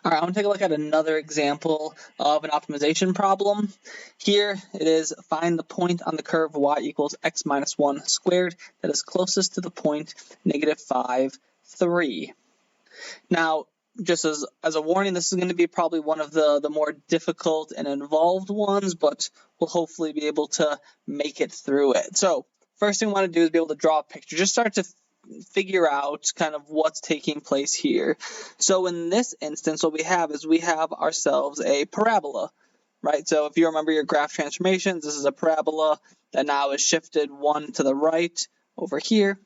All right, I want to take a look at another example of an optimization problem. Here it is, find the point on the curve y equals x minus 1 squared that is closest to the point -5, 3. Now, just as a warning, this is going to be probably one of the more difficult and involved ones, but we'll hopefully be able to make it through it. So first thing we want to do is be able to draw a picture. Just start to figure out kind of what's taking place here. So in this instance, what we have is we have ourselves a parabola, right? So if you remember your graph transformations, this is a parabola that now is shifted 1 to the right over here.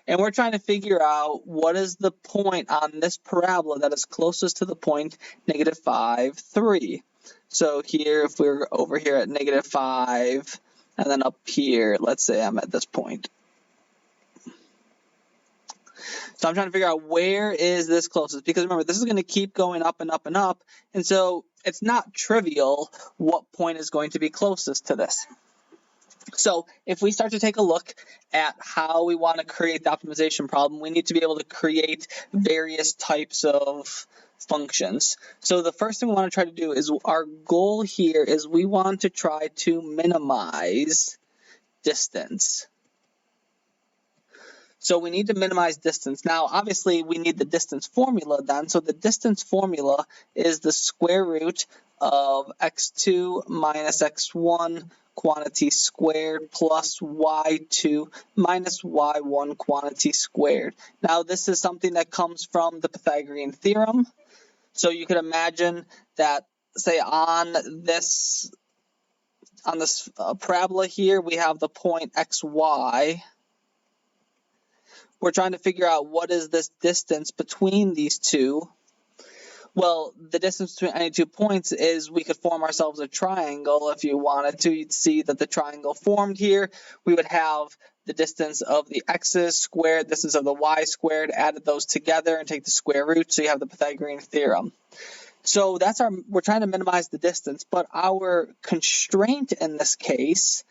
And we're trying to figure out what is the point on this parabola that is closest to the point -5, 3. So here, if we're over here at -5, and then up here, let's say I'm at this point. So I'm trying to figure out where is this closest, because remember, this is going to keep going up and up and up, and so it's not trivial what point is going to be closest to this. So if we start to take a look at how we want to create the optimization problem, we need to be able to create various types of functions. So the first thing we want to try to do is, our goal here is we want to try to minimize distance. So we need to minimize distance. Now, obviously, we need the distance formula then. So the distance formula is the square root of x2 minus x1 quantity squared plus y2 minus y1 quantity squared. Now, this is something that comes from the Pythagorean theorem. So you could imagine that, say, on this parabola here, we have the point xy. We're trying to figure out what is this distance between these two. Well, the distance between any 2 points is, we could form ourselves a triangle if you wanted to. You'd see that the triangle formed here. We would have the distance of the x's squared, distance of the y squared, added those together and take the square root, so you have the Pythagorean theorem. So we're trying to minimize the distance, but our constraint in this case,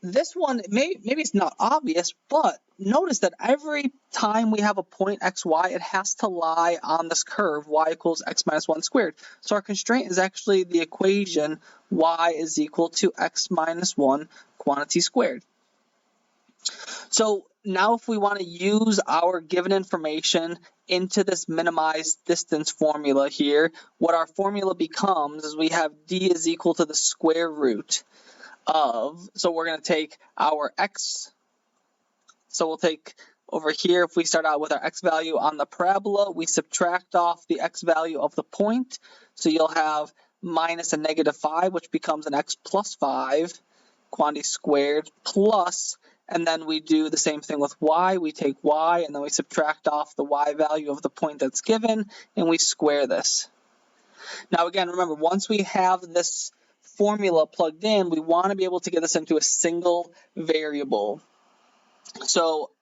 this one, maybe it's not obvious, but notice that every time we have a point xy, it has to lie on this curve, y equals x minus 1 squared. So our constraint is actually the equation y is equal to x minus 1 quantity squared. So now if we want to use our given information into this minimized distance formula here, what our formula becomes is we have d is equal to the square root of, so we're going to take our x, so we'll take over here, if we start out with our x value on the parabola, we subtract off the x value of the point, so you'll have minus a -5, which becomes an x plus 5 quantity squared, plus, and then we do the same thing with y, we take y, and then we subtract off the y value of the point that's given, and we square this. Now again, remember, once we have this formula plugged in, we want to be able to get this into a single variable. So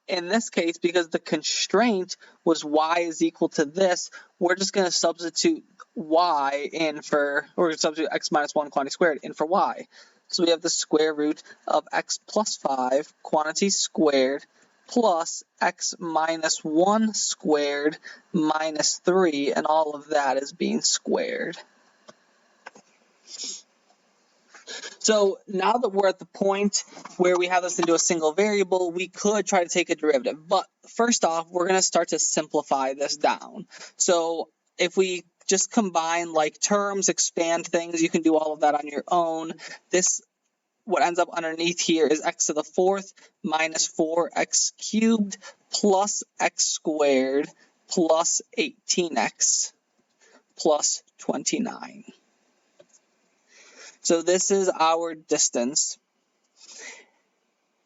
in this case, because the constraint was y is equal to this, we're just going to substitute y in for, or substitute x minus 1 quantity squared in for y. So we have the square root of x plus 5 quantity squared plus x minus 1 squared minus 3, and all of that is being squared. So now that we're at the point where we have this into a single variable, we could try to take a derivative. But first off, we're going to start to simplify this down. So if we just combine like terms, expand things, you can do all of that on your own. What ends up underneath here is x to the 4th minus 4x cubed plus x squared plus 18x plus 29. So this is our distance.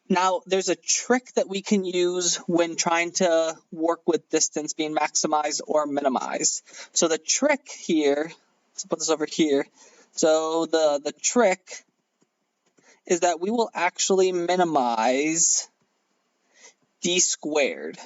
Now, there's a trick that we can use when trying to work with distance being maximized or minimized. So the trick here, let's put this over here. So the trick is that we will actually minimize d squared.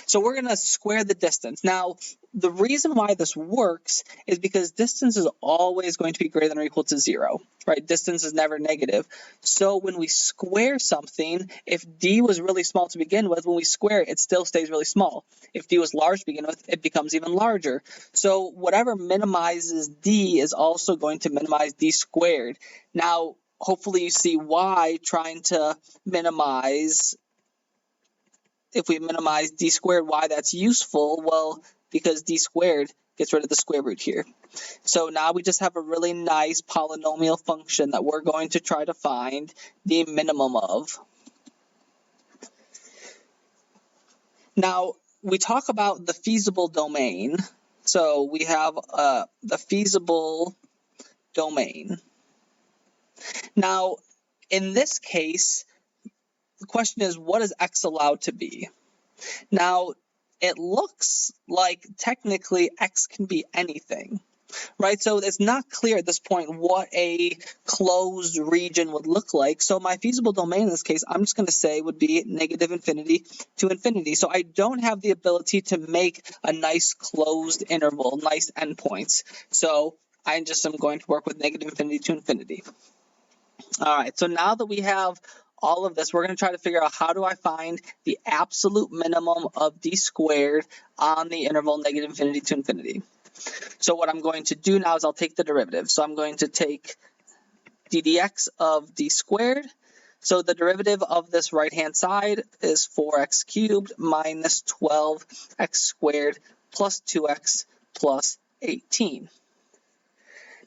So we're going to square the distance. Now, the reason why this works is because distance is always going to be greater than or equal to 0, right? Distance is never negative. So when we square something, if d was really small to begin with, when we square it, it still stays really small. If d was large to begin with, it becomes even larger. So whatever minimizes d is also going to minimize d squared. Now, hopefully you see why trying to minimize, if we minimize d squared, why that's useful. Well, because d squared gets rid of the square root here. So now we just have a really nice polynomial function that we're going to try to find the minimum of. Now, we talk about the feasible domain. So we have the feasible domain. Now, in this case, the question is, what is x allowed to be? Now, it looks like technically x can be anything, right? So it's not clear at this point what a closed region would look like. So my feasible domain in this case, I'm just going to say would be negative infinity to infinity. So I don't have the ability to make a nice closed interval, nice endpoints. So I just am going to work with negative infinity to infinity. All right, so now that we have all of this, we're going to try to figure out how do I find the absolute minimum of d squared on the interval negative infinity to infinity. So what I'm going to do now is I'll take the derivative. So I'm going to take d dx of d squared. So the derivative of this right-hand side is 4x cubed minus 12x squared plus 2x plus 18.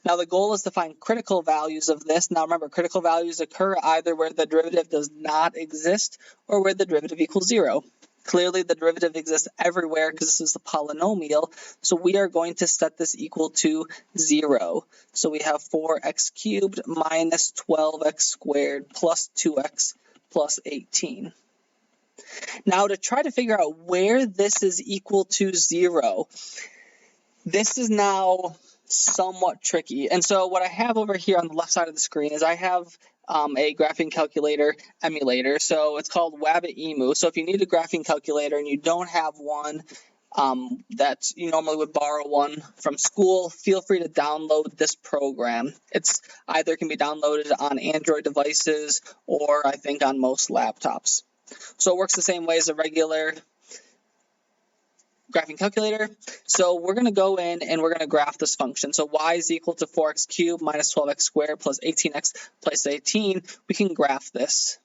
Now the goal is to find critical values of this. Now remember, critical values occur either where the derivative does not exist or where the derivative equals 0. Clearly the derivative exists everywhere because this is the polynomial, so we are going to set this equal to 0. So we have 4x cubed minus 12x squared plus 2x plus 18. Now to try to figure out where this is equal to 0, this is now somewhat tricky. And so what I have over here on the left side of the screen is I have a graphing calculator emulator. So it's called Wabbit-Emu. So if you need a graphing calculator and you don't have one that you normally would borrow one from school, feel free to download this program. It's either can be downloaded on Android devices or I think on most laptops. So it works the same way as a regular graphing calculator. So we're going to go in and we're going to graph this function. So y is equal to 4x cubed minus 12x squared plus 18x plus 18. We can graph this.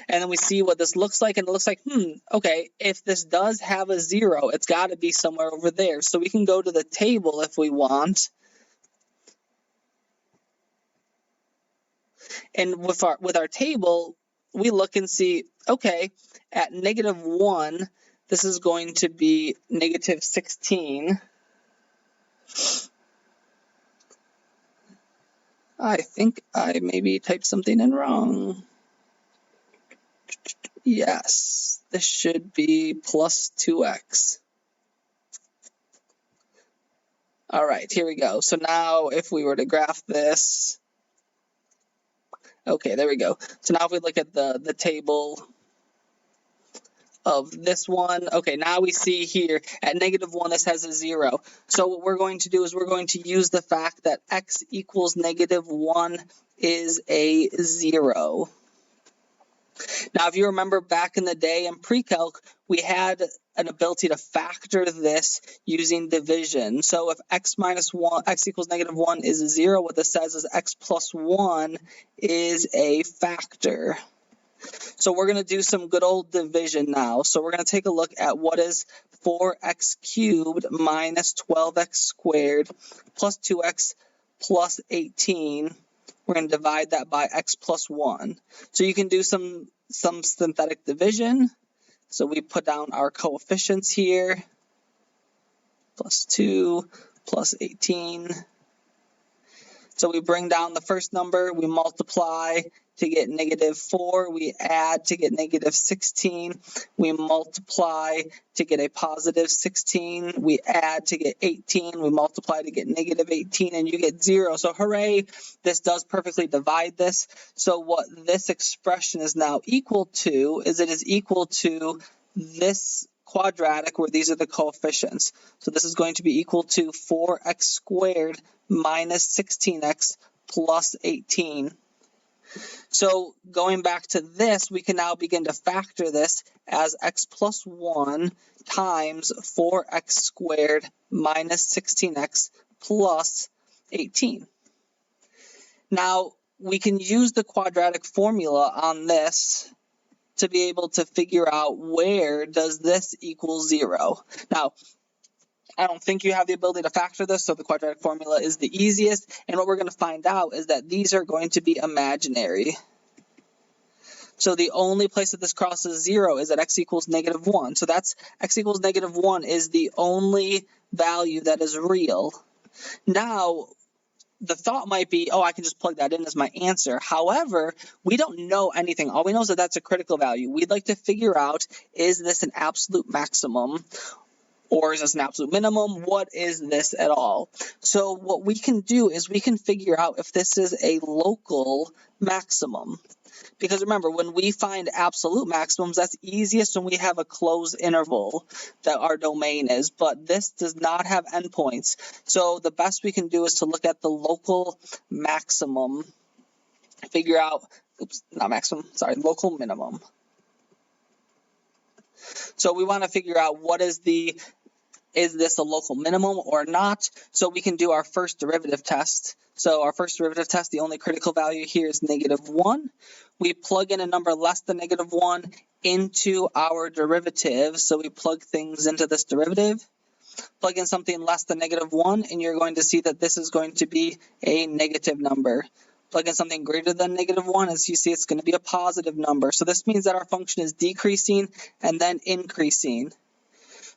And then we see what this looks like, and it looks like, okay, if this does have a 0, it's got to be somewhere over there. So we can go to the table if we want. And with our table, we look and see, okay, at negative 1, this is going to be negative 16. I think I maybe typed something in wrong. Yes, this should be plus 2x. All right, here we go. So now if we were to graph this, okay, there we go. So now if we look at the table of this one, okay, now we see here at negative 1, this has a 0. So what we're going to do is we're going to use the fact that x equals negative 1 is a 0. Now, if you remember back in the day in pre-calc, we had an ability to factor this using division. So if x equals negative 1 is a 0, what this says is x plus 1 is a factor. So we're going to do some good old division now. So we're going to take a look at what is 4x cubed minus 12x squared plus 2x plus 18. We're going to divide that by x plus 1. So you can do some synthetic division. So we put down our coefficients here. Plus 2 plus 18. So we bring down the first number. We multiply to get negative 4. We add to get negative 16. We multiply to get a positive 16. We add to get 18. We multiply to get negative 18, and you get 0. So hooray, this does perfectly divide this. So what this expression is now equal to is it is equal to this quadratic where these are the coefficients. So this is going to be equal to 4x squared minus 16x plus 18. So going back to this, we can now begin to factor this as x plus 1 times 4x squared minus 16x plus 18. Now, we can use the quadratic formula on this to be able to figure out where does this equal 0. Now, I don't think you have the ability to factor this, so the quadratic formula is the easiest. And what we're going to find out is that these are going to be imaginary. So the only place that this crosses 0 is at x equals negative 1. So that's x equals negative 1 is the only value that is real. Now, the thought might be, oh, I can just plug that in as my answer. However, we don't know anything. All we know is that that's a critical value. We'd like to figure out, is this an absolute maximum? Or is this an absolute minimum? What is this at all? So what we can do is we can figure out if this is a local maximum. Because remember, when we find absolute maximums, that's easiest when we have a closed interval that our domain is. But this does not have endpoints. So the best we can do is to look at the local maximum, figure out, local minimum. So we want to figure out is this a local minimum or not? So we can do our first derivative test. So our first derivative test, the only critical value here is negative 1. We plug in a number less than negative 1 into our derivative. So we plug things into this derivative. Plug in something less than negative 1, and you're going to see that this is going to be a negative number. Plug in something greater than negative 1, as you see, it's going to be a positive number. So this means that our function is decreasing and then increasing.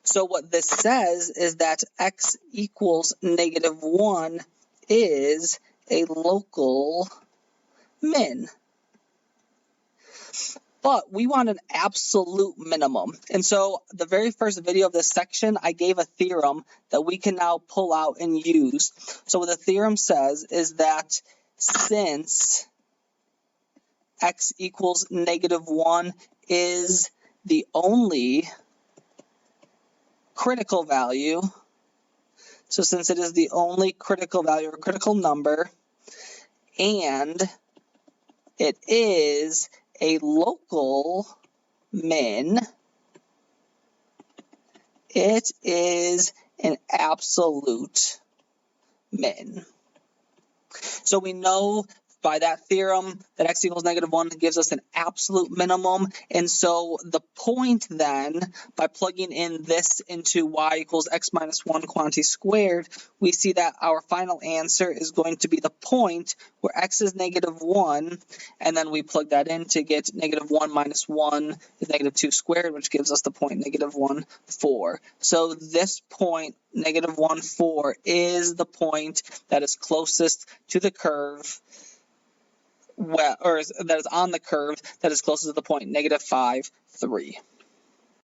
So what this says is that x equals negative 1 is a local min. But we want an absolute minimum. And so the very first video of this section, I gave a theorem that we can now pull out and use. So what the theorem says is that since x equals negative 1 is the only critical value, so since it is the only critical value or critical number, and it is a local min, it is an absolute min. So we know by that theorem that x equals negative 1 gives us an absolute minimum. And so the point then, by plugging in this into y equals x minus 1 quantity squared, we see that our final answer is going to be the point where x is negative 1, and then we plug that in to get negative 1 minus 1 is negative 2 squared, which gives us the point negative 1, 4. So this point, negative 1, 4, is the point that is closest to the curve, that is on the curve that is closest to the point negative 5, 3.